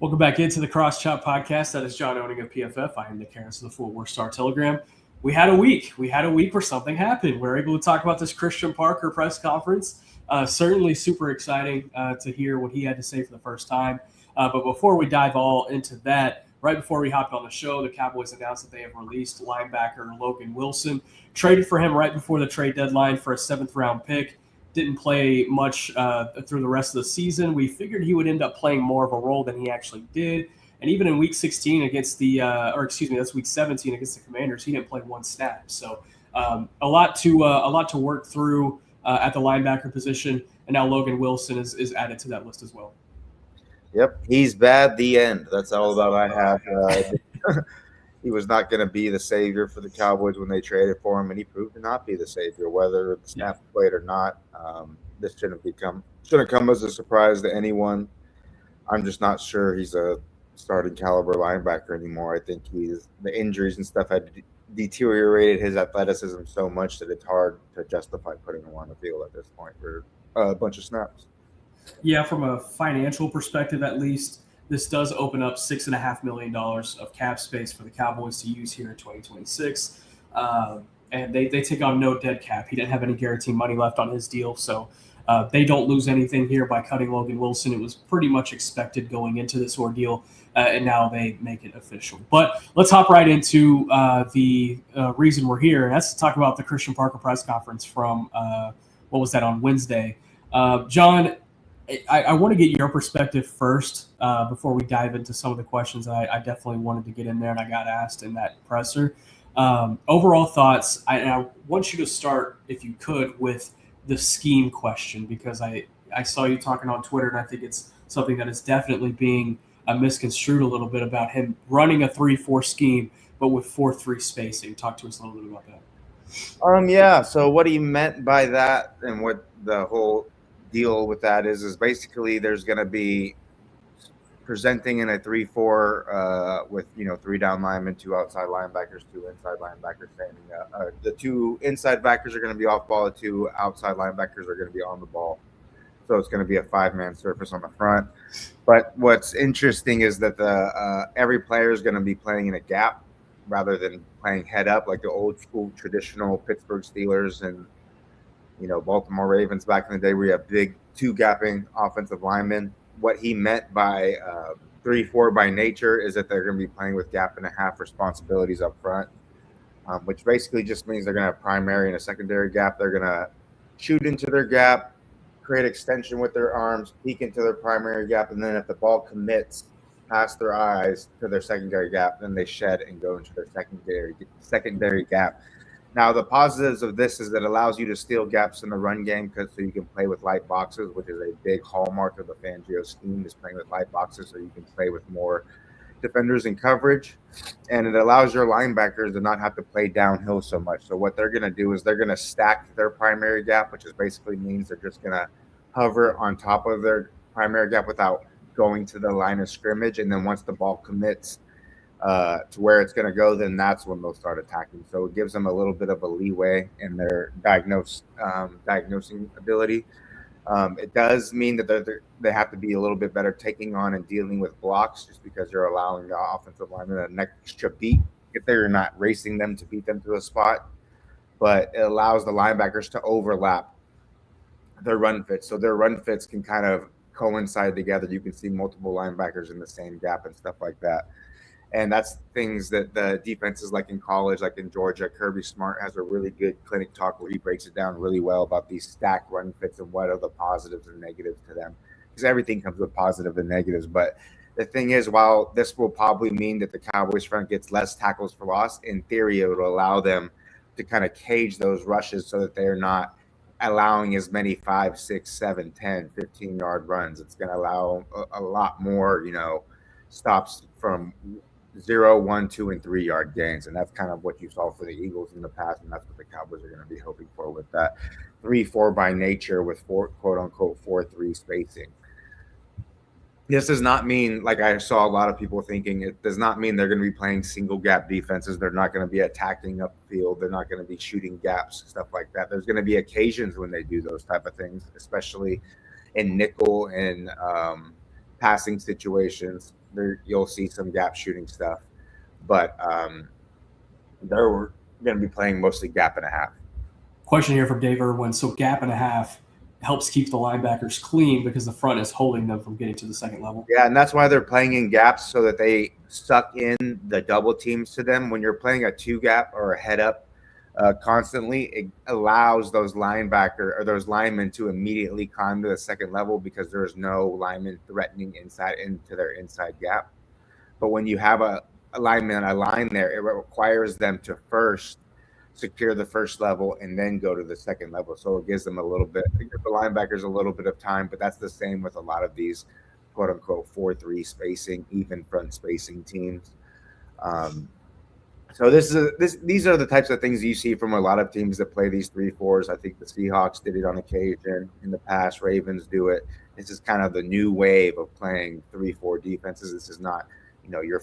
Welcome back into the Cross Chop Podcast. That is John Owning of PFF. I am Nick Harris of the Fort Worth Star Telegram. We had a week where something happened. We're able to talk about this Christian Parker press conference. Certainly super exciting to hear what he had to say for the first time. But before we dive all into that, right before we hopped on the show, the Cowboys announced that they have released linebacker Logan Wilson. Traded for him right before the trade deadline for a 7th-round pick. Didn't play much through the rest of the season. We figured he would end up playing more of a role than he actually did. And even in Week 16 against that's Week 17 against the Commanders, he didn't play one snap. So a lot to work through at the linebacker position. And now Logan Wilson is added to that list as well. Yep, he's bad. The end. That's all that I have. He was not going to be the savior for the Cowboys when they traded for him, and he proved to not be the savior, whether the snap played or not. This shouldn't come as a surprise to anyone. I'm just not sure he's a starting caliber linebacker anymore. I think the injuries and stuff had deteriorated his athleticism so much that it's hard to justify putting him on the field at this point for a bunch of snaps. Yeah, from a financial perspective, at least, this does open up $6.5 million of cap space for the Cowboys to use here in 2026. And they take on no dead cap. He didn't have any guaranteed money left on his deal, so they don't lose anything here by cutting Logan Wilson. It was pretty much expected going into this ordeal, and now they make it official. But let's hop right into the reason we're here. That's to talk about the Christian Parker press conference from, on Wednesday. John, I want to get your perspective first before we dive into some of the questions I definitely wanted to get in there and I got asked in that presser. Overall thoughts, I want you to start, if you could, with the scheme question, because I saw you talking on Twitter, and I think it's something that is definitely being misconstrued a little bit about him running a 3-4 scheme, but with 4-3 spacing. Talk to us a little bit about that. So what he meant by that and what the whole deal with that is basically there's going to be presenting in a 3-4 with 3 down linemen, 2 outside linebackers, 2 inside linebackers standing up. The 2 inside backers are going to be off ball, the 2 outside linebackers are going to be on the ball. So it's going to be a 5-man surface on the front. But what's interesting is that every player is going to be playing in a gap rather than playing head up like the old school traditional Pittsburgh Steelers and Baltimore Ravens back in the day where you have big 2-gapping offensive linemen. What he meant by 3-4 by nature is that they're going to be playing with gap and a half responsibilities up front, which basically just means they're going to have primary and a secondary gap. They're going to shoot into their gap, create extension with their arms, peek into their primary gap, and then if the ball commits past their eyes to their secondary gap, then they shed and go into their secondary gap. Now, the positives of this is that it allows you to steal gaps in the run game so you can play with light boxes, which is a big hallmark of the Fangio scheme, is playing with light boxes so you can play with more defenders in coverage. And it allows your linebackers to not have to play downhill so much. So what they're going to do is they're going to stack their primary gap, which is basically means they're just going to hover on top of their primary gap without going to the line of scrimmage. And then once the ball commits to where it's going to go, then that's when they'll start attacking. So it gives them a little bit of a leeway in their diagnosing ability. It does mean that they have to be a little bit better taking on and dealing with blocks, just because you're allowing the offensive lineman an extra beat if they're not racing them to beat them to a spot. But it allows the linebackers to overlap their run fits. So their run fits can kind of coincide together. You can see multiple linebackers in the same gap and stuff like that. And that's things that the defenses like in college, like in Georgia, Kirby Smart has a really good clinic talk where he breaks it down really well about these stacked run fits and what are the positives and negatives to them. Because everything comes with positive and negatives. But the thing is, while this will probably mean that the Cowboys front gets less tackles for loss, in theory, it will allow them to kind of cage those rushes so that they're not allowing as many 5, 6, 7, 10, 15-yard runs. It's going to allow a lot more, stops from 0, 1, 2, and 3 yard gains. And that's kind of what you saw for the Eagles in the past. And that's what the Cowboys are going to be hoping for with that 3-4 by nature with quote unquote 4-3 spacing. This does not mean, like I saw a lot of people thinking, it does not mean they're going to be playing single gap defenses. They're not going to be attacking upfield. They're not going to be shooting gaps, stuff like that. There's going to be occasions when they do those type of things, especially in nickel and passing situations. you'll see some gap shooting stuff, but they're going to be playing mostly gap and a half. Question here from Dave Irwin. So gap and a half helps keep the linebackers clean because the front is holding them from getting to the second level. Yeah, and that's why they're playing in gaps so that they suck in the double teams to them. When you're playing a two gap or a head up constantly, it allows those linemen to immediately climb to the second level because there's no lineman threatening inside into their inside gap. But when you have a lineman a line there, it requires them to first secure the first level and then go to the second level. So it gives them the linebackers a little bit of time, but that's the same with a lot of these quote unquote 4-3 spacing, even front spacing teams. So these are the types of things you see from a lot of teams that play these 3-4s. I think the Seahawks did it on occasion in the past. Ravens do it. This is kind of the new wave of playing 3-4 defenses. This is not, your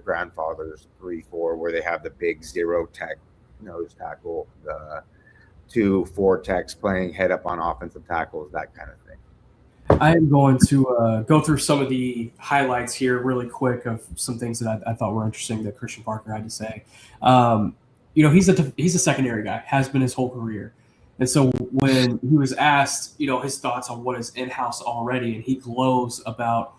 grandfather's 3-4 where they have the big zero tech nose tackle, the 2-4 techs playing head up on offensive tackles, that kind of thing. I am going to go through some of the highlights here really quick of some things that I thought were interesting that Christian Parker had to say. He's a secondary guy, has been his whole career. And so when he was asked, his thoughts on what is in-house already, and he glows about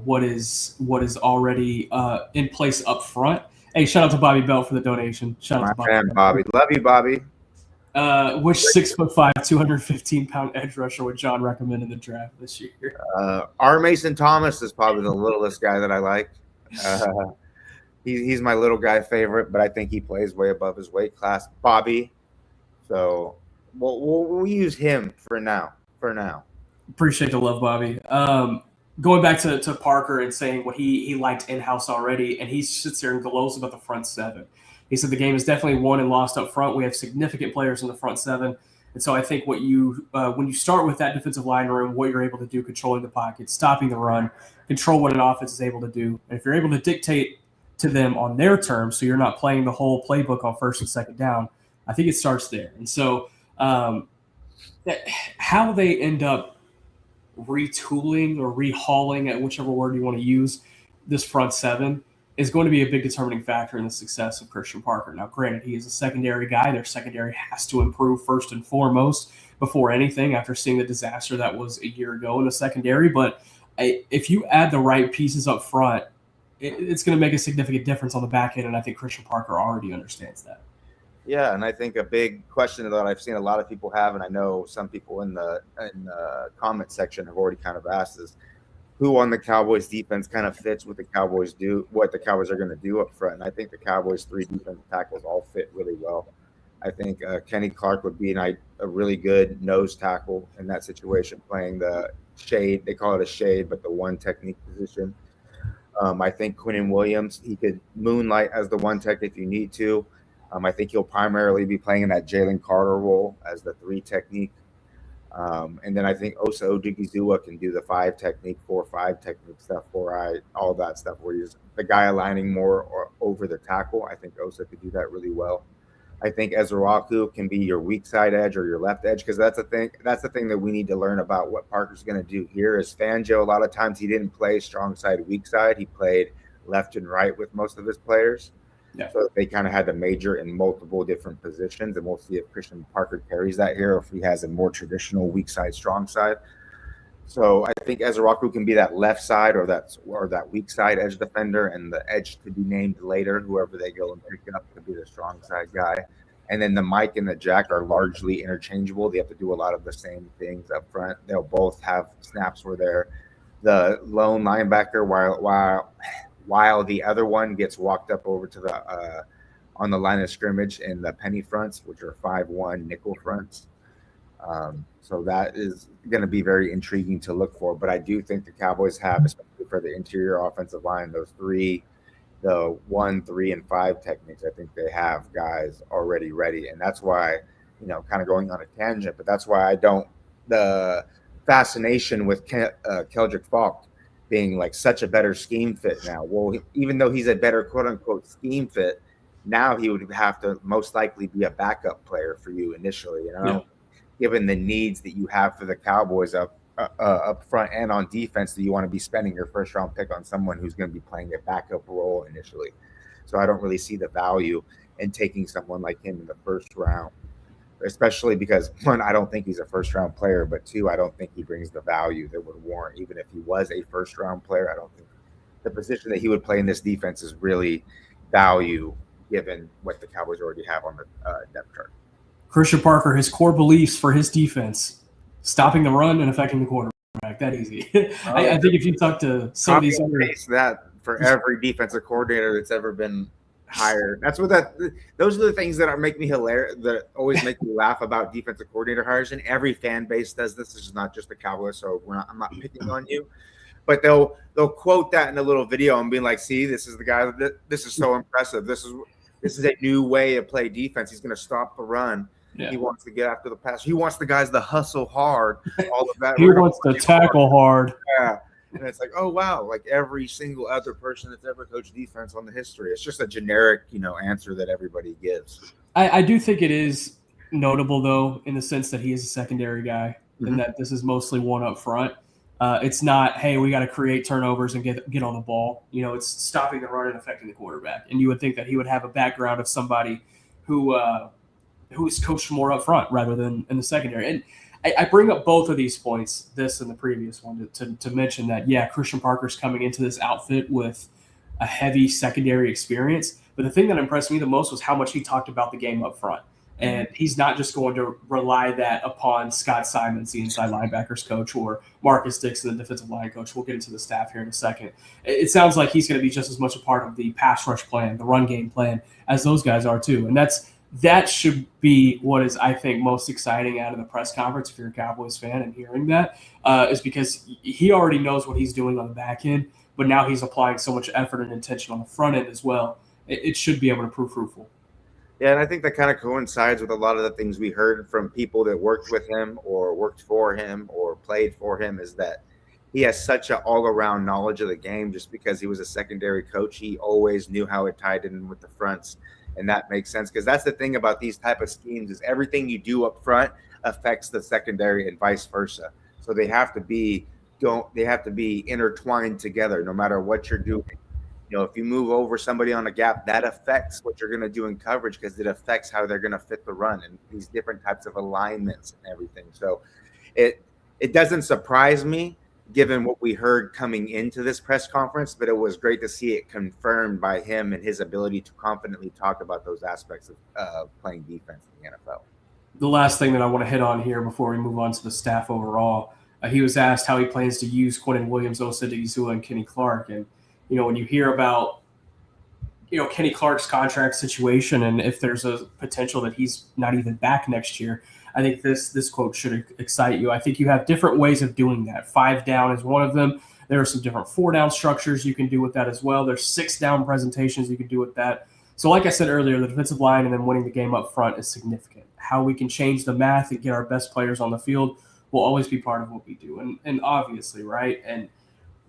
what is already in place up front. Hey, shout out to Bobby Belt for the donation. Shout out to Bobby. Love you, Bobby. Which 6'5", 215-pound edge rusher would John recommend in the draft this year? R. Mason Thomas is probably the littlest guy that I like. He's my little guy favorite, but I think he plays way above his weight class. Bobby. So we'll use him for now. Appreciate the love, Bobby. Going back to Parker and saying what he liked in-house already, and he sits there and glows about the front seven. He said the game is definitely won and lost up front. We have significant players in the front seven. And so I think when you start with that defensive line room, what you're able to do, controlling the pocket, stopping the run, control what an offense is able to do. And if you're able to dictate to them on their terms, so you're not playing the whole playbook on first and second down, I think it starts there. And so how they end up retooling or rehauling, at whichever word you want to use, this front seven is going to be a big determining factor in the success of Christian Parker. Now, granted, he is a secondary guy. Their secondary has to improve first and foremost before anything after seeing the disaster that was a year ago in the secondary. But if you add the right pieces up front, it's going to make a significant difference on the back end, and I think Christian Parker already understands that. Yeah, and I think a big question that I've seen a lot of people have, and I know some people in the comment section have already kind of asked, is who on the Cowboys defense kind of fits what the Cowboys are going to do up front. And I think the Cowboys' 3 defensive tackles all fit really well. I think Kenny Clark would be a really good nose tackle in that situation, playing the shade. They call it a shade, but the one technique position. I think Quinnen Williams, he could moonlight as the one tech if you need to. I think he'll primarily be playing in that Jalen Carter role as the 3 technique. And then I think Osa Odigizua can do the 5 technique, 4-5 technique stuff, 4-eye, all that stuff where you're the guy aligning more or over the tackle. I think Osa could do that really well. I think Ezraku can be your weak side edge or your left edge, because that's the thing that we need to learn about what Parker's going to do here. Is Fangio, a lot of times he didn't play strong side, weak side. He played left and right with most of his players. Yeah. So they kind of had to major in multiple different positions, and we'll see if Christian Parker carries that here or if he has a more traditional weak side, strong side. So I think Ezraku can be that left side or that weak side edge defender, and the edge could be named later. Whoever they go and pick up could be the strong side guy. And then the Mike and the Jack are largely interchangeable. They have to do a lot of the same things up front. They'll both have snaps where they're the lone linebacker while the other one gets walked up over to the on the line of scrimmage in the penny fronts, which are 5-1 nickel fronts. So that is going to be very intriguing to look for. But I do think the Cowboys have, especially for the interior offensive line, those 3, the 1, 3, and 5 techniques. I think they have guys already ready. And that's why, kind of going on a tangent, but that's why the fascination with Keldrick Falk being like such a better scheme fit now. Well, even though he's a better quote unquote scheme fit, now he would have to most likely be a backup player for you initially, given the needs that you have for the Cowboys up up front and on defense that you want to be spending your first round pick on someone who's going to be playing a backup role initially. So I don't really see the value in taking someone like him in the first round, especially because, one, I don't think he's a first round player, but two, I don't think he brings the value that would warrant, even if he was a first round player. I don't think the position that he would play in this defense is really value given what the Cowboys already have on the depth chart. Christian Parker, his core beliefs for his defense, stopping the run and affecting the quarterback. That easy. I think if you talk to some of these other – that for every defensive coordinator that's ever been hired. Those are the things that make me hilarious, that always make me laugh about defensive coordinator hires. And every fan base does this. This is not just the Cowboys, so I'm not picking on you. But they'll quote that in a little video and be like, "See, this is the guy. This is so impressive. This is a new way to play defense. He's going to stop the run. Yeah. He wants to get after the pass. He wants the guys to hustle hard. All of that. He wants to tackle hard. Yeah." And it's like, oh, wow, like every single other person that's ever coached defense on the history. It's just a generic, answer that everybody gives. I do think it is notable, though, in the sense that he is a secondary guy and that this is mostly one up front. It's not, hey, we got to create turnovers and get on the ball. It's stopping the run and affecting the quarterback. And you would think that he would have a background of somebody who's coached more up front rather than in the secondary. And I bring up both of these points, this and the previous one, to mention that, yeah, Christian Parker's coming into this outfit with a heavy secondary experience. But the thing that impressed me the most was how much he talked about the game up front. And he's not just going to rely that upon Scott Simons, the inside linebackers coach, or Marcus Dixon, the defensive line coach. We'll get into the staff here in a second. It sounds like he's going to be just as much a part of the pass rush plan, the run game plan, as those guys are too. And that should be what is, I think, most exciting out of the press conference if you're a Cowboys fan and hearing that, is because he already knows what he's doing on the back end, but now he's applying so much effort and intention on the front end as well. It should be able to prove fruitful. Yeah, and I think that kind of coincides with a lot of the things we heard from people that worked with him or worked for him or played for him, is that he has such an all-around knowledge of the game. Just because he was a secondary coach, he always knew how it tied in with the fronts. And that makes sense, because that's the thing about these type of schemes, is everything you do up front affects the secondary and vice versa. So they have to be intertwined together no matter what you're doing. If you move over somebody on a gap, that affects what you're going to do in coverage, because it affects how they're going to fit the run and these different types of alignments and everything. So it doesn't surprise me given what we heard coming into this press conference, but it was great to see it confirmed by him and his ability to confidently talk about those aspects of playing defense in the NFL. The last thing that I want to hit on here before we move on to the staff overall, he was asked how he plans to use Quentin Williams, Osa Igizua, and Kenny Clark. And, when you hear about, Kenny Clark's contract situation and if there's a potential that he's not even back next year, I think this quote should excite you. I think you have different ways of doing that. 5 down is one of them. There are some different 4 down structures you can do with that as well. There's 6 down presentations you can do with that. So like I said earlier, the defensive line and then winning the game up front is significant. How we can change the math and get our best players on the field will always be part of what we do. And obviously, right? And,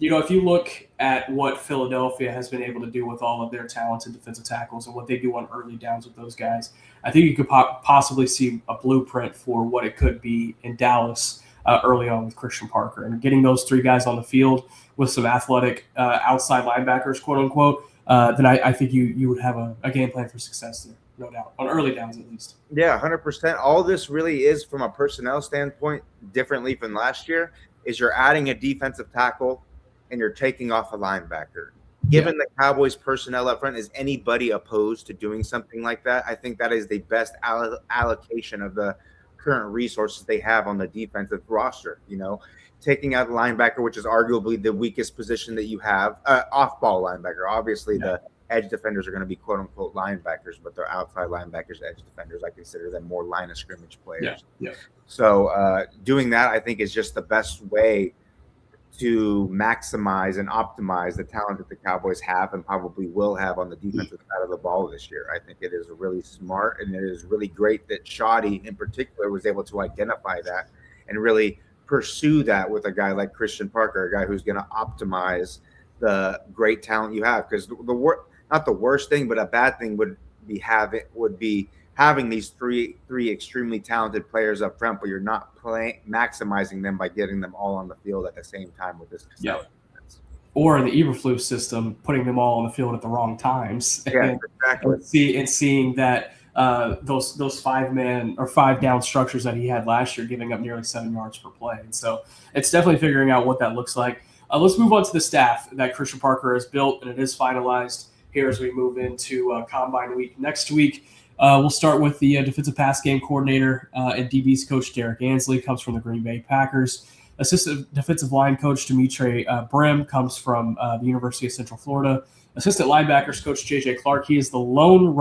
if you look at what Philadelphia has been able to do with all of their talented defensive tackles and what they do on early downs with those guys, I think you could possibly see a blueprint for what it could be in Dallas early on with Christian Parker. And getting those 3 guys on the field with some athletic outside linebackers, quote unquote, then I think you would have a game plan for success there, no doubt, on early downs at least. Yeah, 100%. All this really is, from a personnel standpoint, differently from last year, is you're adding a defensive tackle and you're taking off a linebacker. Given the Cowboys personnel up front, is anybody opposed to doing something like that? I think that is the best allocation of the current resources they have on the defensive roster. Taking out the linebacker, which is arguably the weakest position that you have, off-ball linebacker. Obviously, the edge defenders are going to be quote-unquote linebackers, but they're outside linebackers, edge defenders. I consider them more line of scrimmage players. Yeah. So doing that, I think, is just the best way to maximize and optimize the talent that the Cowboys have and probably will have on the defensive side of the ball this year. I think it is really smart, and it is really great that Shoddy in particular was able to identify that and really pursue that with a guy like Christian Parker, a guy who's going to optimize the great talent you have. Because not the worst thing, but a bad thing would be having these three extremely talented players up front, but you're not maximizing them by getting them all on the field at the same time with this. Yeah. Or in the Eberflus system, putting them all on the field at the wrong times. Yeah, exactly. And seeing that those 5-man or 5-down structures that he had last year, giving up nearly 7 yards per play. And so it's definitely figuring out what that looks like. Let's move on to the staff that Christian Parker has built, and it is finalized here as we move into Combine Week next week. We'll start with the defensive pass game coordinator and DB's coach Derek Ansley, comes from the Green Bay Packers. Assistant defensive line coach Dimitri Brim comes from the University of Central Florida. Assistant linebackers coach J.J. Clark. He is the lone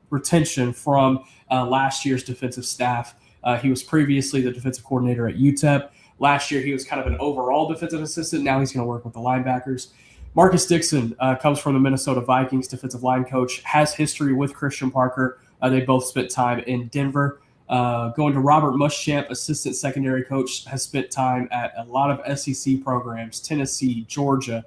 retention from last year's defensive staff. He was previously the defensive coordinator at UTEP. Last year, he was kind of an overall defensive assistant. Now he's going to work with the linebackers. Marcus Dixon comes from the Minnesota Vikings, defensive line coach, has history with Christian Parker. They both spent time in Denver. Going to Robert Muschamp, assistant secondary coach, has spent time at a lot of SEC programs, Tennessee, Georgia.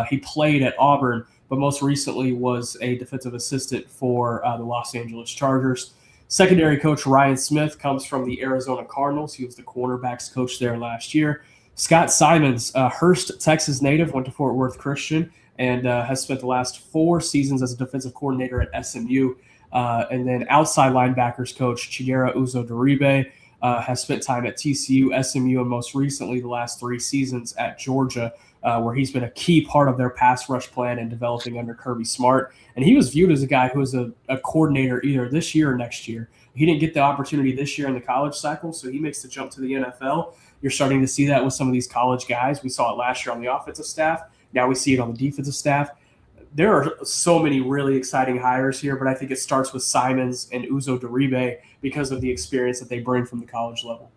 He played at Auburn, but most recently was a defensive assistant for the Los Angeles Chargers. Secondary coach Ryan Smith comes from the Arizona Cardinals. He was the cornerbacks coach there last year. Scott Simons, Hurst, Texas native, went to Fort Worth Christian and has spent the last 4 seasons as a defensive coordinator at SMU. And then outside linebackers coach Chigera Uzo-Doribe has spent time at TCU, SMU, and most recently the last 3 seasons at Georgia, where he's been a key part of their pass rush plan and developing under Kirby Smart. And he was viewed as a guy who was a coordinator either this year or next year. He didn't get the opportunity this year in the college cycle, so he makes the jump to the NFL. You're starting to see that with some of these college guys. We saw it last year on the offensive staff. Now we see it on the defensive staff. There are so many really exciting hires here, but I think it starts with Simons and Uzo-Doribe because of the experience that they bring from the college level.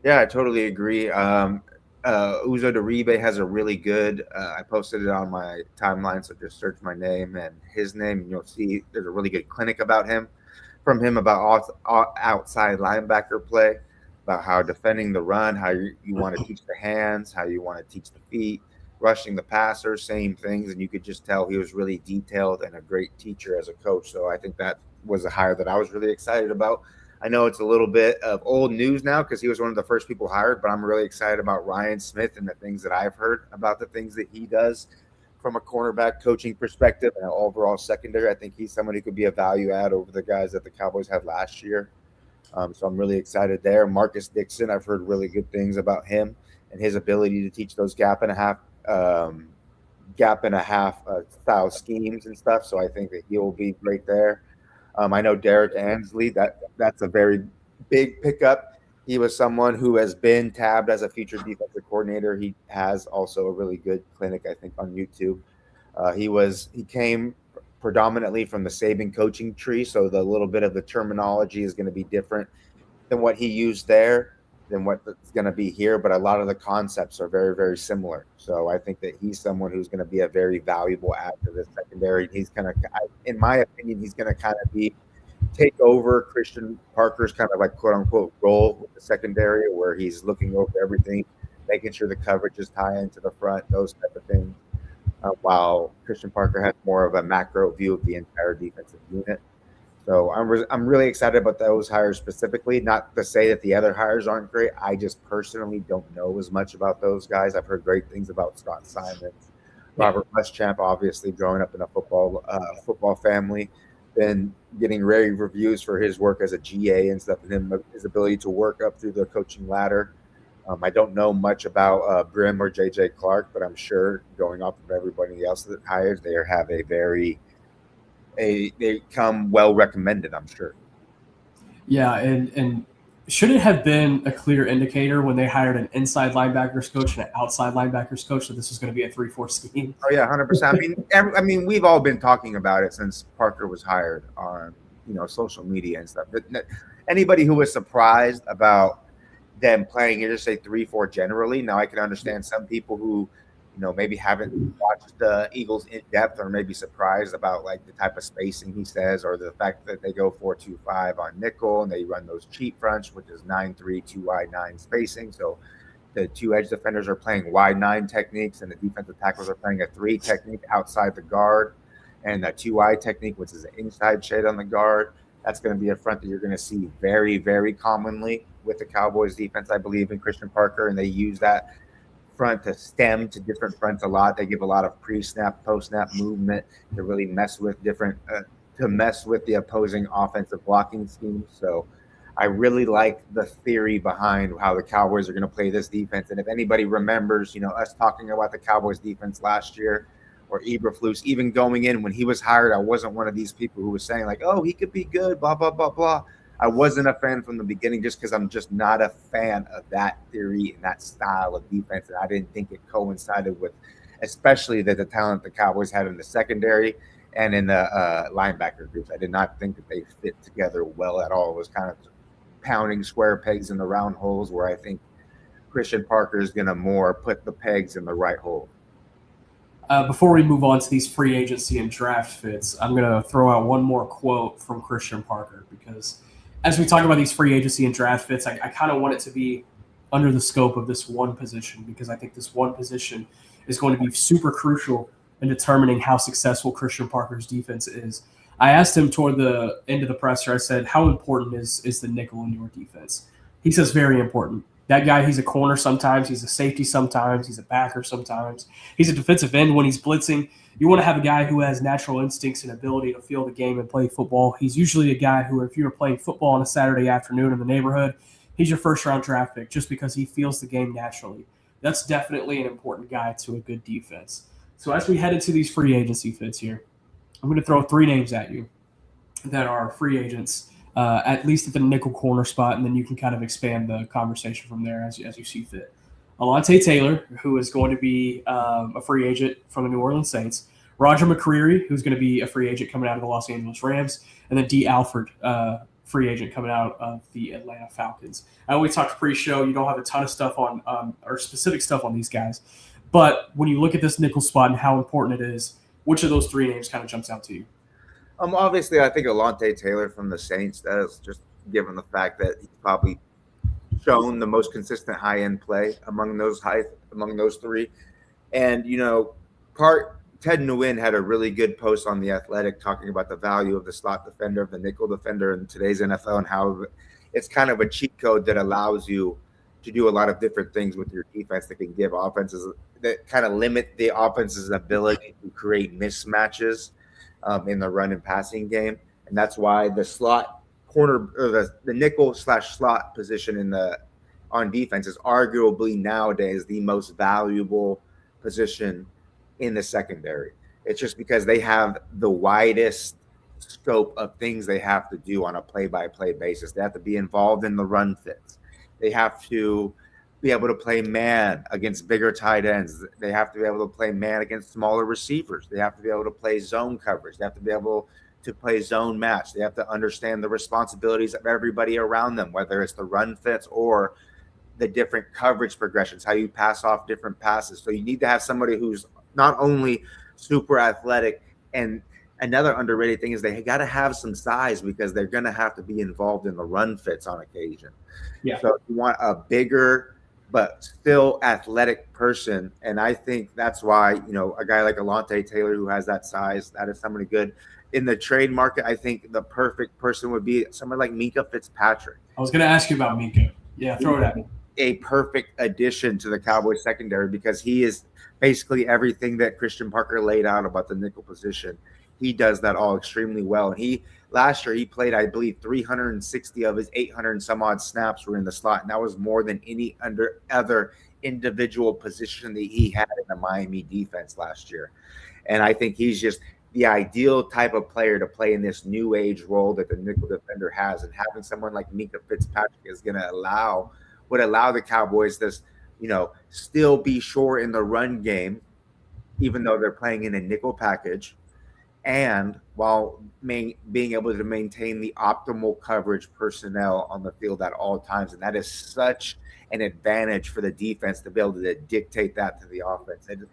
Yeah, I totally agree. Uzo-Doribe has a really good I posted it on my timeline, so just search my name and his name, and you'll see there's a really good clinic about him about outside linebacker play, about how defending the run, how you want to teach the hands, how you want to teach the feet, rushing the passer, same things. And you could just tell he was really detailed and a great teacher as a coach. So I think that was a hire that I was really excited about. I know it's a little bit of old news now because he was one of the first people hired, but I'm really excited about Ryan Smith and the things that I've heard about the things that he does from a cornerback coaching perspective and an overall secondary. I think he's someone who could be a value add over the guys that the Cowboys had last year. So I'm really excited there. Marcus Dixon, I've heard really good things about him and his ability to teach those gap and a half style schemes and stuff. So I think that he will be great there. I know Derek Ansley, that's a very big pickup. He was someone who has been tabbed as a future defensive coordinator. He has also a really good clinic, I think, on YouTube. He came predominantly from the Saban coaching tree, so the little bit of the terminology is going to be different than what he used there, than what's going to be here, but a lot of the concepts are very, very similar. So I think that he's someone who's going to be a very valuable add to the secondary. He's going to, in my opinion, he's going to kind of take over Christian Parker's kind of like quote unquote role with the secondary, where he's looking over everything, making sure the coverage is high into the front, those type of things. While Christian Parker has more of a macro view of the entire defensive unit. So I'm really excited about those hires specifically. Not to say that the other hires aren't great. I just personally don't know as much about those guys. I've heard great things about Scott Simons, Robert Muschamp, obviously growing up in a football family, been getting rave reviews for his work as a GA and stuff, and his ability to work up through the coaching ladder. I don't know much about Brim or J.J. Clark, but I'm sure going off of everybody else that hires, they have they come well recommended, I'm sure. Yeah, and should it have been a clear indicator when they hired an inside linebackers coach and an outside linebackers coach that this was going to be a 3-4 scheme? Oh yeah, 100%. I mean, we've all been talking about it since Parker was hired on social media and stuff. But anybody who was surprised about them playing, you just say 3-4 generally. Now I can understand some people who, maybe haven't watched the Eagles in depth or maybe surprised about like the type of spacing he says, or the fact that they go 4-2-5 on nickel and they run those cheat fronts, which is 9-3, 2 wide 9 spacing. So the 2 edge defenders are playing wide 9 techniques and the defensive tackles are playing a 3 technique outside the guard and a 2 wide technique, which is an inside shade on the guard. That's going to be a front that you're going to see very, very commonly with the Cowboys defense, I believe, in Christian Parker, and they use that front to stem to different fronts a lot. They give a lot of pre-snap, post-snap movement to really mess with the opposing offensive blocking schemes. So I really like the theory behind how the Cowboys are going to play this defense. And if anybody remembers, us talking about the Cowboys defense last year, or Eberflus, even going in when he was hired, I wasn't one of these people who was saying like, oh, he could be good, blah, blah, blah, blah. I wasn't a fan from the beginning just because I'm just not a fan of that theory and that style of defense. And I didn't think it coincided with, especially the talent the Cowboys had in the secondary and in the linebacker groups. I did not think that they fit together well at all. It was kind of pounding square pegs in the round holes, where I think Christian Parker is going to more put the pegs in the right hole. Before we move on to these free agency and draft fits, I'm going to throw out one more quote from Christian Parker, because as we talk about these free agency and draft fits, I kind of want it to be under the scope of this one position, because I think this one position is going to be super crucial in determining how successful Christian Parker's defense is. I asked him toward the end of the presser, I said, how important is the nickel in your defense? He says, very important. That guy, he's a corner sometimes, he's a safety sometimes, he's a backer sometimes. He's a defensive end when he's blitzing. You want to have a guy who has natural instincts and ability to feel the game and play football. He's usually a guy who, if you're playing football on a Saturday afternoon in the neighborhood, he's your first-round draft pick just because he feels the game naturally. That's definitely an important guy to a good defense. So as we head into these free agency fits here, I'm going to throw 3 names at you that are free agents, at least at the nickel corner spot, and then you can kind of expand the conversation from there as you see fit. Alontae Taylor, who is going to be a free agent from the New Orleans Saints. Roger McCreary, who's going to be a free agent coming out of the Los Angeles Rams. And then D. Alford, free agent coming out of the Atlanta Falcons. I always talked pre-show. You don't have a ton of stuff on or specific stuff on these guys. But when you look at this nickel spot and how important it is, which of those 3 names kind of jumps out to you? Obviously, I think Alontae Taylor from the Saints does, just given the fact that he's probably shown the most consistent high-end play among those 3. And, Ted Nguyen had a really good post on The Athletic talking about the value of the slot defender, of the nickel defender in today's NFL, and how it's kind of a cheat code that allows you to do a lot of different things with your defense that can give offenses, that kind of limit the offense's ability to create mismatches in the run and passing game. And that's why the slot corner, or the nickel / slot position on defense is arguably nowadays the most valuable position in the secondary. It's just because they have the widest scope of things they have to do on a play-by-play basis. They have to be involved in the run fits. They have to be able to play man against bigger tight ends. They have to be able to play man against smaller receivers. They have to be able to play zone coverage. They have to be able to play zone match. They have to understand the responsibilities of everybody around them, whether it's the run fits or the different coverage progressions, how you pass off different passes. So you need to have somebody who's not only super athletic, and another underrated thing is they got to have some size, because they're going to have to be involved in the run fits on occasion. Yeah. So you want a bigger but still athletic person, and I think that's why, a guy like Alontae Taylor, who has that size, that is somebody good. In the trade market, I think the perfect person would be someone like Minkah Fitzpatrick. I was going to ask you about Minkah. Yeah, throw it at me. A perfect addition to the Cowboys secondary, because he is basically everything that Christian Parker laid out about the nickel position. He does that all extremely well. And last year he played, I believe, 360 of his 800 and some odd snaps were in the slot, and that was more than any other individual position that he had in the Miami defense last year. And I think he's just the ideal type of player to play in this new age role that the nickel defender has. And having someone like Minkah Fitzpatrick is going to would allow the Cowboys to, still be sure in the run game, even though they're playing in a nickel package, and while being able to maintain the optimal coverage personnel on the field at all times. And that is such an advantage for the defense to be able to dictate that to the offense. And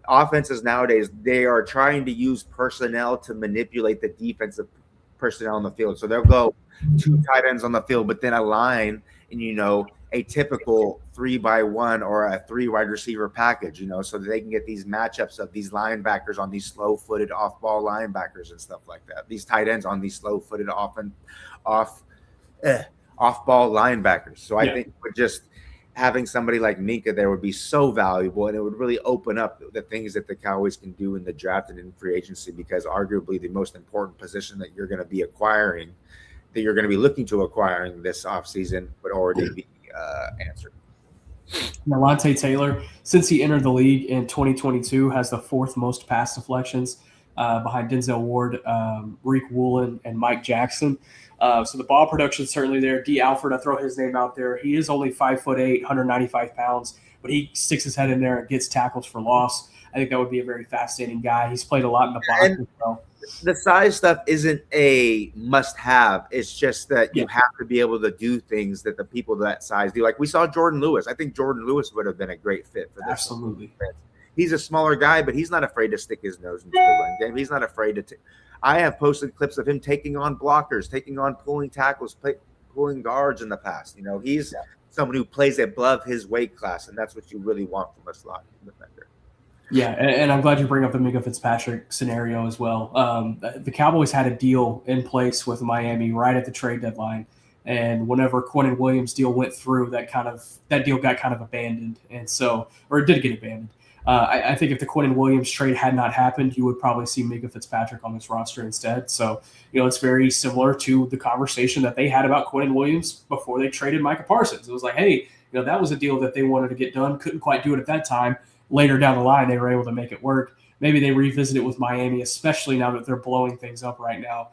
offenses nowadays, they are trying to use personnel to manipulate the defensive personnel on the field. So they'll go 2 tight ends on the field, but then a line and, a typical 3-by-1 or a 3 wide receiver package, so that they can get these matchups of these linebackers on these slow-footed off-ball linebackers and stuff like that. These tight ends on these slow-footed off-ball linebackers. So I think with just having somebody like Minka there would be so valuable, and it would really open up the things that the Cowboys can do in the draft and in free agency, because arguably the most important position that you're going to be acquiring, that you're going to be looking to acquiring this offseason, would already be answered. Malante Taylor, since he entered the league in 2022, has the 4th most pass deflections behind Denzel Ward, Reek Woolen, and Mike Jackson. So the ball production is certainly there. D. Alford, I throw his name out there. He is only 5'8", 195 pounds, but he sticks his head in there and gets tackles for loss. I think that would be a very fascinating guy. He's played a lot in the box as well. The size stuff isn't a must-have. It's just that you have to be able to do things that the people that size do. Like we saw Jordan Lewis. I think Jordan Lewis would have been a great fit for this. Absolutely. He's a smaller guy, but he's not afraid to stick his nose into the run game. He's not afraid to I have posted clips of him taking on blockers, taking on pulling tackles, pulling guards in the past. He's someone who plays above his weight class, and that's what you really want from a slot defender. Yeah, and I'm glad you bring up the Minka Fitzpatrick scenario as well. The Cowboys had a deal in place with Miami right at the trade deadline, and whenever Quinnen Williams' deal went through, that deal got kind of abandoned, it did get abandoned. I think if the Quinnen Williams trade had not happened, you would probably see Minka Fitzpatrick on this roster instead. So, it's very similar to the conversation that they had about Quinnen Williams before they traded Micah Parsons. It was like, hey, that was a deal that they wanted to get done, couldn't quite do it at that time. Later down the line, they were able to make it work. Maybe they revisit it with Miami, especially now that they're blowing things up right now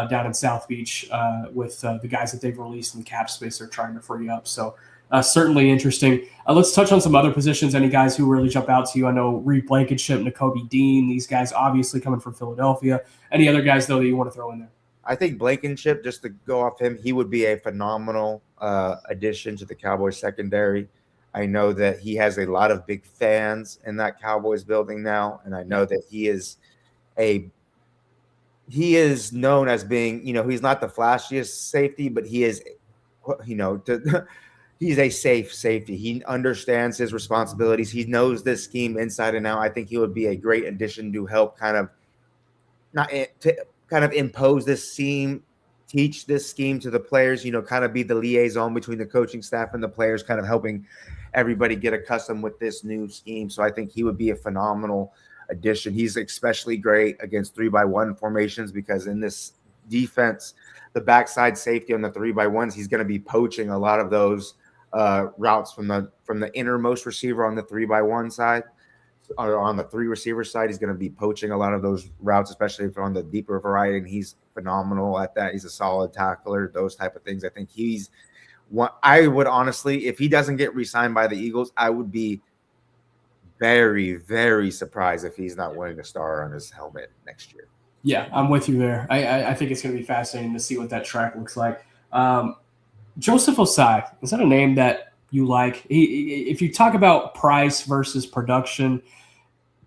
down in South Beach with the guys that they've released in the cap space they're trying to free up. So certainly interesting. Let's touch on some other positions. Any guys who really jump out to you? I know Reed Blankenship, Nakobe Dean, these guys obviously coming from Philadelphia. Any other guys, though, that you want to throw in there? I think Blankenship, just to go off him, he would be a phenomenal addition to the Cowboys secondary. I know that he has a lot of big fans in that Cowboys building now, and I know that he is known as being, he's not the flashiest safety, but he is, he's a safe safety. He understands his responsibilities. He knows this scheme inside and out. I think he would be a great addition to help kind of impose this scheme, teach this scheme to the players, kind of be the liaison between the coaching staff and the players, kind of helping everybody get accustomed with this new scheme. So I think he would be a phenomenal addition. He's especially great against 3-by-1 formations, because in this defense, the backside safety on the 3-by-1s, he's going to be poaching a lot of those routes from the innermost receiver on the 3-by-1 side, or on the 3 receiver side. He's going to be poaching a lot of those routes, especially if on the deeper variety, and he's phenomenal at that. He's a solid tackler, those type of things. I think he's what I would honestly, if he doesn't get re-signed by the Eagles, I would be very, very surprised if he's not winning a star on his helmet next year. Yeah, I'm with you there. I think it's going to be fascinating to see what that track looks like. Joseph Osai, is that a name that you like? If you talk about price versus production,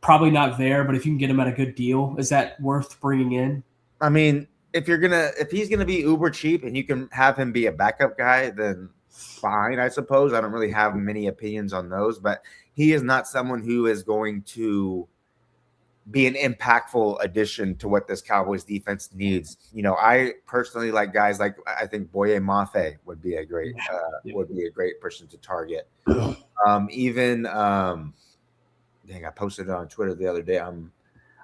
probably not there, but if you can get him at a good deal, is that worth bringing in? I mean, if he's gonna be uber cheap and you can have him be a backup guy, then fine, I suppose. I don't really have many opinions on those, but he is not someone who is going to be an impactful addition to what this Cowboys defense needs. I personally like guys like, I think Boye Mafe would be a great person to target. I posted it on Twitter the other day. I'm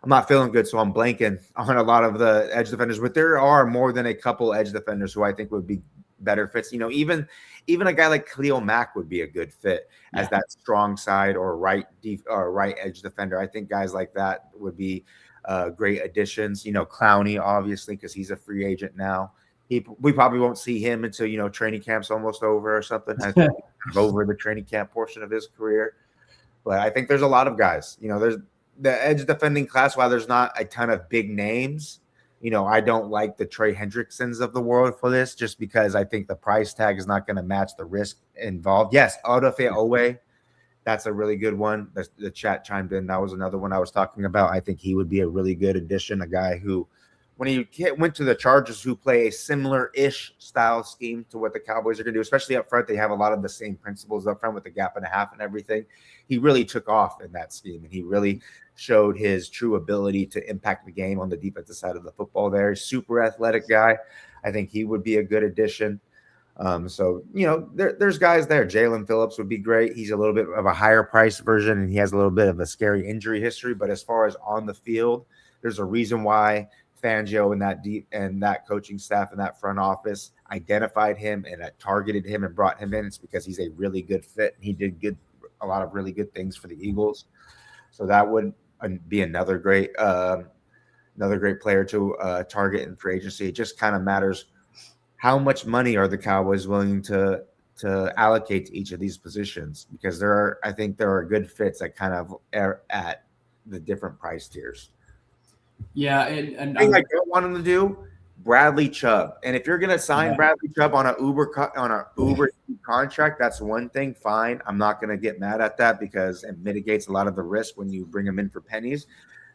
not feeling good, so I'm blanking on a lot of the edge defenders, but there are more than a couple edge defenders who I think would be better fits. Even a guy like Khalil Mack would be a good fit as that strong side or right edge defender. I think guys like that would be great additions. Clowney, obviously, because he's a free agent now. We probably won't see him until training camp's almost over or something. I think over the training camp portion of his career. But I think there's a lot of guys. There's the edge defending class. While there's not a ton of big names, I don't like the Trey Hendricksons of the world for this, just because I think the price tag is not going to match the risk involved. Yes, Odafe Owe, that's a really good one. The chat chimed in. That was another one I was talking about. I think he would be a really good addition, a guy who when he went to the Chargers, who play a similar-ish style scheme to what the Cowboys are going to do, especially up front. They have a lot of the same principles up front with the gap and a half and everything. He really took off in that scheme, and he really showed his true ability to impact the game on the defensive side of the football there. Super athletic guy. I think he would be a good addition. So, there's guys there. Jalen Phillips would be great. He's a little bit of a higher price version, and he has a little bit of a scary injury history. But as far as on the field, there's a reason why Fangio and that coaching staff and that front office identified him and targeted him and brought him in. It's because he's a really good fit. He did a lot of really good things for the Eagles. So that would be another great player to target in free agency. It just kind of matters how much money are the Cowboys willing to allocate to each of these positions, because I think there are good fits that kind of are at the different price tiers. Yeah, and the thing I don't want him to do, Bradley Chubb. And if you're going to sign Bradley Chubb on an Uber contract, that's one thing. Fine, I'm not going to get mad at that because it mitigates a lot of the risk when you bring him in for pennies.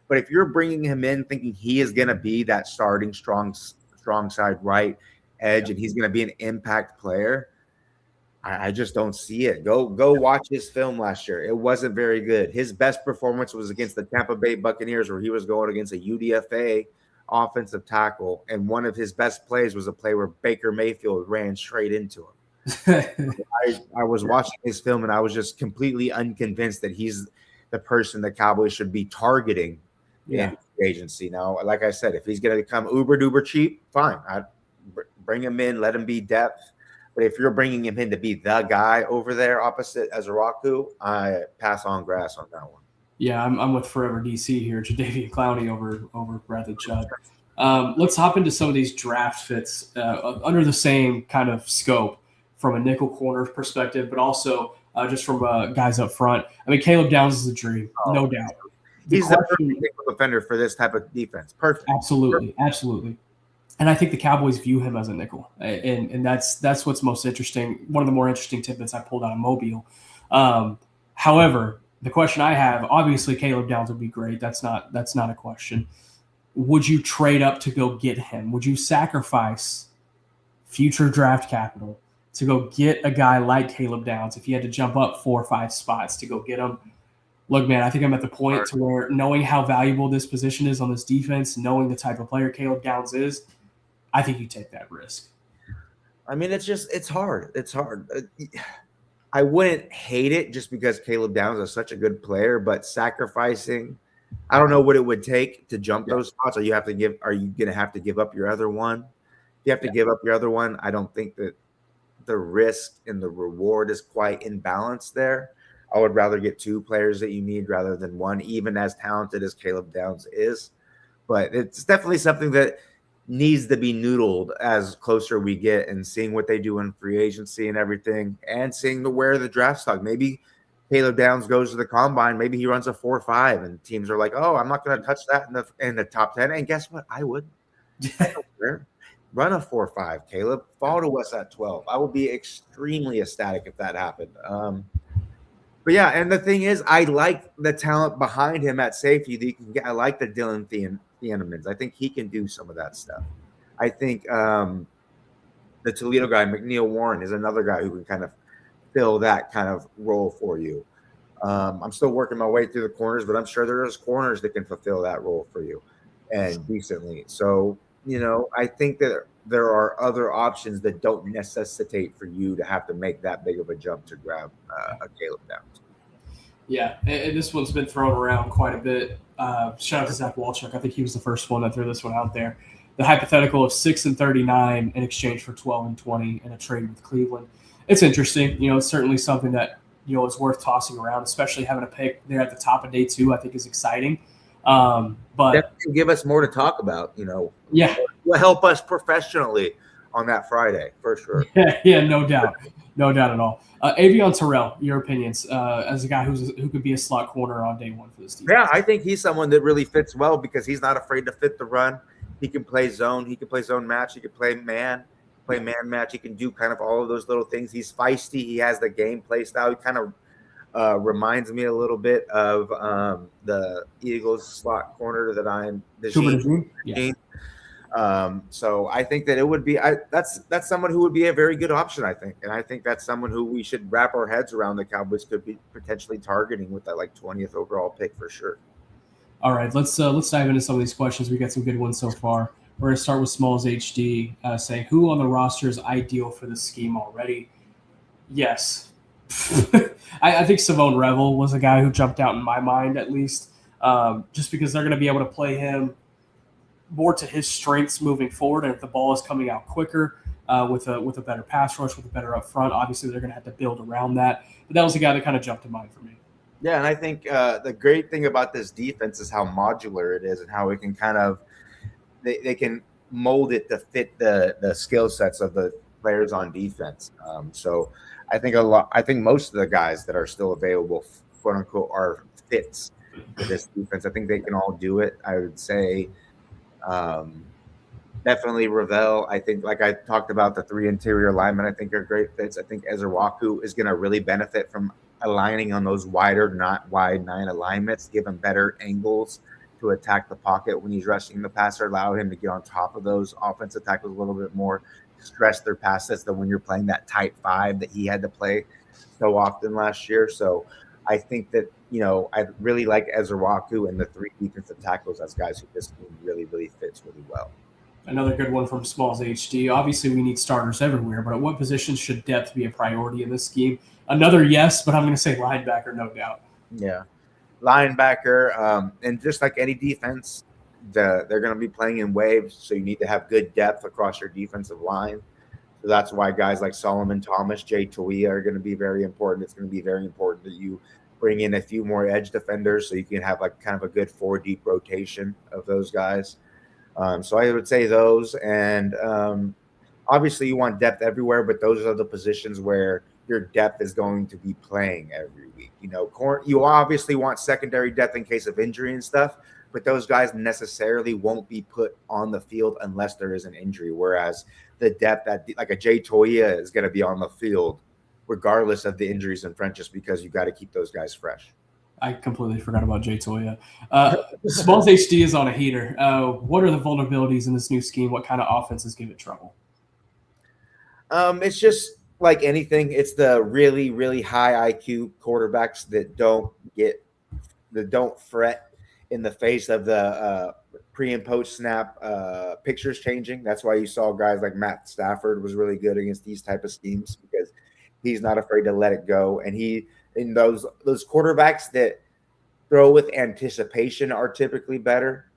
But if you're bringing him in thinking he is going to be that starting strong side right edge and he's going to be an impact player, I just don't see it. Go watch his film last year. It wasn't very good. His best performance was against the Tampa Bay Buccaneers, where he was going against a UDFA offensive tackle, and one of his best plays was a play where Baker Mayfield ran straight into him. I was watching his film, and I was just completely unconvinced that he's the person the Cowboys should be targeting in agency. Now, like I said, if he's going to become uber-duper cheap, fine. I'd bring him in, let him be depth. But if you're bringing him in to be the guy over there opposite Azaraku, I pass on grass on that one. Yeah, I'm with Forever DC here. Jadeveon Clowney over Bradley Chubb. Let's hop into some of these draft fits under the same kind of scope from a nickel corner perspective, but also just from guys up front. I mean, Caleb Downs is a dream, no doubt. He's the perfect nickel defender for this type of defense. Perfect. Absolutely. And I think the Cowboys view him as a nickel, and that's what's most interesting. One of the more interesting tidbits I pulled out of Mobile. However, the question I have, obviously, Caleb Downs would be great. That's not a question. Would you trade up to go get him? Would you sacrifice future draft capital to go get a guy like Caleb Downs if you had to jump up 4 or 5 spots to go get him? Look, man, I think I'm at the point to where knowing how valuable this position is on this defense, knowing the type of player Caleb Downs is, I think you take that risk. I mean, it's hard. It's hard. I wouldn't hate it just because Caleb Downs is such a good player, but sacrificing, I don't know what it would take to jump those spots. Are you going to have to give up your other one? If you have to give up your other one, I don't think that the risk and the reward is quite in balance there. I would rather get 2 players that you need rather than one, even as talented as Caleb Downs is. But it's definitely something that needs to be noodled as closer we get, and seeing what they do in free agency and everything, and seeing where the draft stock. Maybe Caleb Downs goes to the combine. Maybe he runs a 4.5, and teams are like, "Oh, I'm not going to touch that in the top 10." And guess what? I would. Run a 4.5, Caleb. Fall to us at 12. I would be extremely ecstatic if that happened. But yeah, and the thing is, I like the talent behind him at safety that you can get. I like the Dylan Thienemans. I think he can do some of that stuff. I think the Toledo guy, McNeil Warren, is another guy who can kind of fill that kind of role for you. I'm still working my way through the corners, but I'm sure there's corners that can fulfill that role for you and decently. So, I think that there are other options that don't necessitate for you to have to make that big of a jump to grab a Caleb Downs. Yeah, and this one's been thrown around quite a bit. Shout out to Zach Walchuk. I think he was the first one that threw this one out there. The hypothetical of 6 and 39 in exchange for 12 and 20 in a trade with Cleveland. It's interesting. It's certainly something that is worth tossing around, especially having a pick there at the top of day 2. I think is exciting. But definitely give us more to talk about. Yeah, will help us professionally on that Friday for sure. Yeah, no doubt at all. Avion Terrell, your opinions as a guy who could be a slot corner on day 1 for this team? Yeah, I think he's someone that really fits well because he's not afraid to fit the run. He can play zone. He can play zone match. He can play man match. He can do kind of all of those little things. He's feisty. He has the game play style. He kind of reminds me a little bit of the Eagles slot corner that I'm. Yeah. So I think that it would be that's someone who would be a very good option, I think, and I think that's someone who we should wrap our heads around. The Cowboys could be potentially targeting with that like 20th overall pick for sure. All right, let's dive into some of these questions. We got some good ones so far. We're going to start with Smalls HD saying, who on the roster is ideal for the scheme already? Yes. I think Savone Revel was a guy who jumped out in my mind, at least, just because they're going to be able to play him more to his strengths moving forward. And if the ball is coming out quicker with a better pass rush, with a better up front, obviously they're going to have to build around that. But that was a guy that kind of jumped to mind for me. Yeah, and I think the great thing about this defense is how modular it is and how it can kind of they can mold it to fit the skill sets of the players on defense. So I think most of the guys that are still available, quote unquote, are fits for this defense. I think they can all do it. I would say definitely Ravel. I think, like I talked about, the three interior linemen I think are great fits. I think Ezrawaku is going to really benefit from aligning on those wider, not wide 9 alignments, give him better angles to attack the pocket when he's rushing the passer, allow him to get on top of those offensive tackles a little bit more, stress their passes than when you're playing that tight 5 that he had to play so often last year. So I think that, I really like Ezrawaku and the 3 defensive tackles as guys who this team really, really fits really well. Another good one from Smalls HD. Obviously, we need starters everywhere, but at what positions should depth be a priority in this scheme? Another yes, but I'm going to say linebacker, no doubt. Yeah. Linebacker, and just like any defense, they're going to be playing in waves, so you need to have good depth across your defensive line. So that's why guys like Solomon Thomas, Jay Toia are going to be very important. It's going to be very important that you bring in a few more edge defenders so you can have like kind of a good 4 deep rotation of those guys. So I would say those, and obviously you want depth everywhere, but those are the positions where your depth is going to be playing every week. You obviously want secondary depth in case of injury and stuff, but those guys necessarily won't be put on the field unless there is an injury. Whereas the depth that like a Jay Toia is going to be on the field regardless of the injuries in front, just because you got to keep those guys fresh. I completely forgot about Jay Toia. Smalls HD is on a heater. What are the vulnerabilities in this new scheme? What kind of offenses give it trouble? It's just like anything. It's the really, really high IQ quarterbacks that don't fret in the face of the pre and post snap pictures changing. That's why you saw guys like Matt Stafford was really good against these type of schemes, because he's not afraid to let it go. And those quarterbacks that throw with anticipation are typically better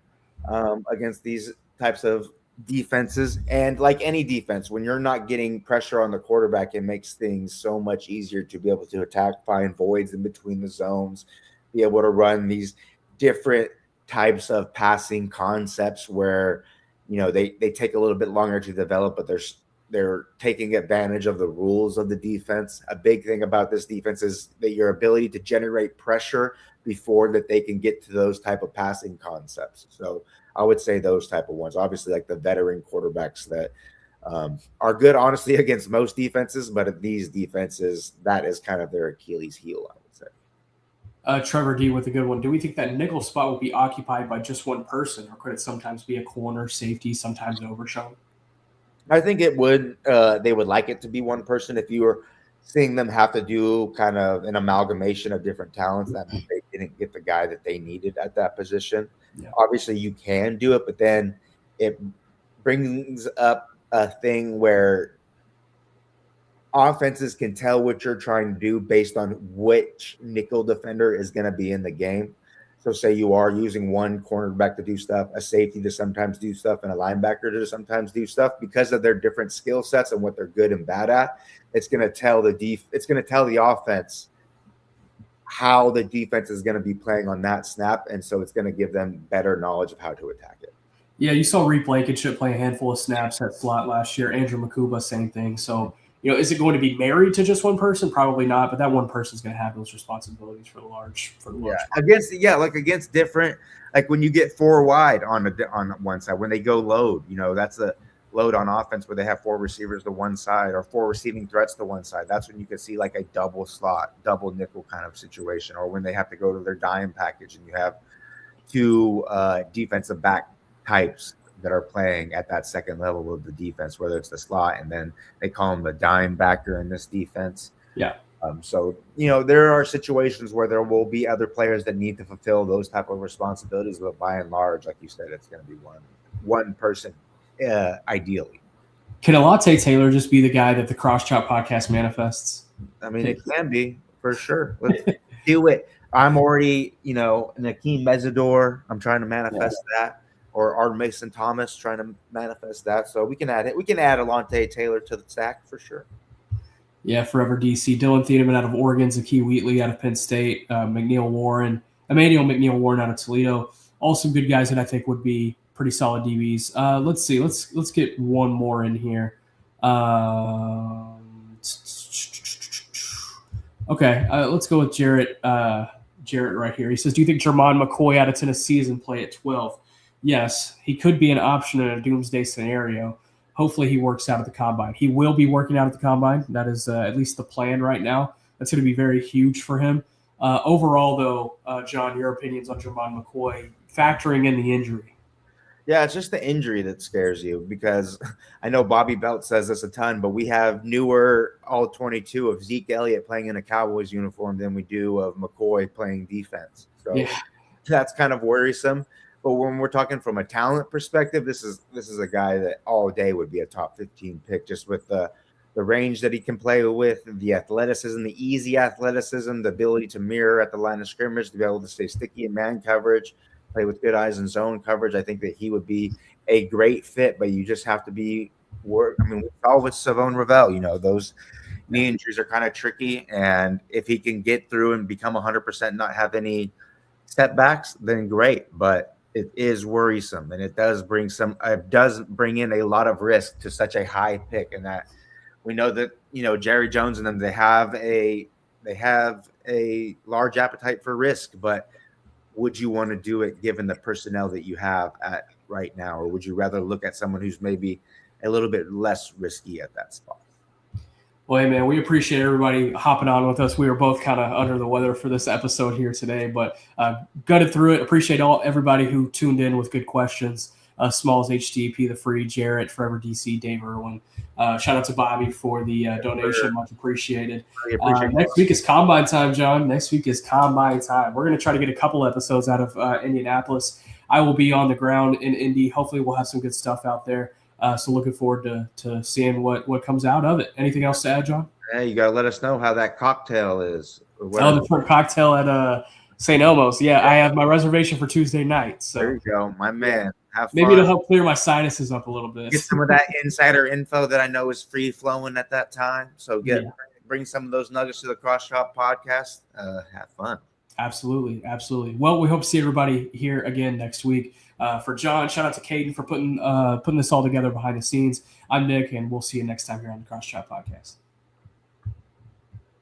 against these types of defenses. And like any defense, when you're not getting pressure on the quarterback, it makes things so much easier to be able to attack, find voids in between the zones, be able to run these different types of passing concepts where they take a little bit longer to develop, but they're taking advantage of the rules of the defense. A big thing about this defense is that your ability to generate pressure before that they can get to those type of passing concepts. So I would say those type of ones, obviously like the veteran quarterbacks that are good, honestly, against most defenses, but at these defenses, that is kind of their Achilles heel, I would say. Trevor D with a good one. Do we think that nickel spot will be occupied by just one person, or could it sometimes be a corner, safety, sometimes overshown? I think it would. They would like it to be one person. If you were seeing them have to do kind of an amalgamation of different talents, that means they didn't get the guy that they needed at that position. Yeah. Obviously, you can do it, but then it brings up a thing where offenses can tell what you're trying to do based on which nickel defender is going to be in the game. So say you are using one cornerback to do stuff, a safety to sometimes do stuff, and a linebacker to sometimes do stuff, because of their different skill sets and what they're good and bad at. It's going to tell the offense how the defense is going to be playing on that snap, and so it's going to give them better knowledge of how to attack it. Yeah, you saw Reed Blankenship play a handful of snaps at slot last year. Andrew Makuba, same thing. So, is it going to be married to just one person? Probably not, but that one person is going to have those responsibilities for the large. Against different, like when you get 4 wide on one side, when they go load, that's a load on offense where they have 4 receivers to one side or 4 receiving threats to one side. That's when you can see like a double slot, double nickel kind of situation, or when they have to go to their dime package and you have 2 defensive back types that are playing at that second level of the defense, whether it's the slot and then they call him the dime backer in this defense. Yeah. So, there are situations where there will be other players that need to fulfill those type of responsibilities, but by and large, like you said, it's going to be one person, ideally. Can Alante Taylor just be the guy that the Cross Chop podcast manifests? I mean, it can be for sure. Let's do it. I'm already, Nakeem Mesidor. I'm trying to manifest that, or our Mason Thomas trying to manifest that. So we can add it. We can add Alante Taylor to the stack for sure. Yeah, forever DC. Dylan Thiedemann out of Oregon, Zakee Wheatley out of Penn State, Emmanuel McNeil Warren out of Toledo. All some good guys that I think would be pretty solid DBs. Let's see. Let's get one more in here. Okay, let's go with Jarrett. Jarrett right here. He says, "Do you think Jermon McCoy out of Tennessee is in play at 12?" Yes, he could be an option in a doomsday scenario. Hopefully he works out at the combine. He will be working out at the combine. That is at least the plan right now. That's going to be very huge for him. Overall, though, John, your opinions on Jermon McCoy, factoring in the injury? Yeah, it's just the injury that scares you, because I know Bobby Belt says this a ton, but we have newer all-22 of Zeke Elliott playing in a Cowboys uniform than we do of McCoy playing defense. So that's kind of worrisome. But when we're talking from a talent perspective, this is a guy that all day would be a top 15 pick, just with the range that he can play with, the athleticism, the easy athleticism, the ability to mirror at the line of scrimmage, to be able to stay sticky in man coverage, play with good eyes and zone coverage. I think that he would be a great fit, but you just have to be we saw with Savon Ravel, those knee injuries are kind of tricky. And if he can get through and become 100%, not have any setbacks, then great. But it is worrisome, and it does bring in a lot of risk to such a high pick. And that we know that, Jerry Jones and them, they have a large appetite for risk, but would you want to do it given the personnel that you have at right now? Or would you rather look at someone who's maybe a little bit less risky at that spot? Well, hey, man, we appreciate everybody hopping on with us. We were both kind of under the weather for this episode here today, but gutted through it. Appreciate everybody who tuned in with good questions. Smalls HTP, The Free, Jarrett, Forever DC, Dave Irwin. Shout out to Bobby for the donation. Much appreciated. Next week is Combine time, John. Next week is Combine time. We're going to try to get a couple episodes out of Indianapolis. I will be on the ground in Indy. Hopefully we'll have some good stuff out there. So looking forward to seeing what comes out of it. Anything else to add, John? Hey, you got to let us know how that cocktail is. The front cocktail at St. Elmo's. Yeah, I have my reservation for Tuesday night. So there you go, my man. Have fun. Maybe it'll help clear my sinuses up a little bit. Get some of that insider info that I know is free flowing at that time. So bring some of those nuggets to the Cross Shop podcast. Have fun. Absolutely. Well, we hope to see everybody here again next week. For John, shout out to Caden for putting this all together behind the scenes. I'm Nick, and we'll see you next time here on the Cross Shop podcast.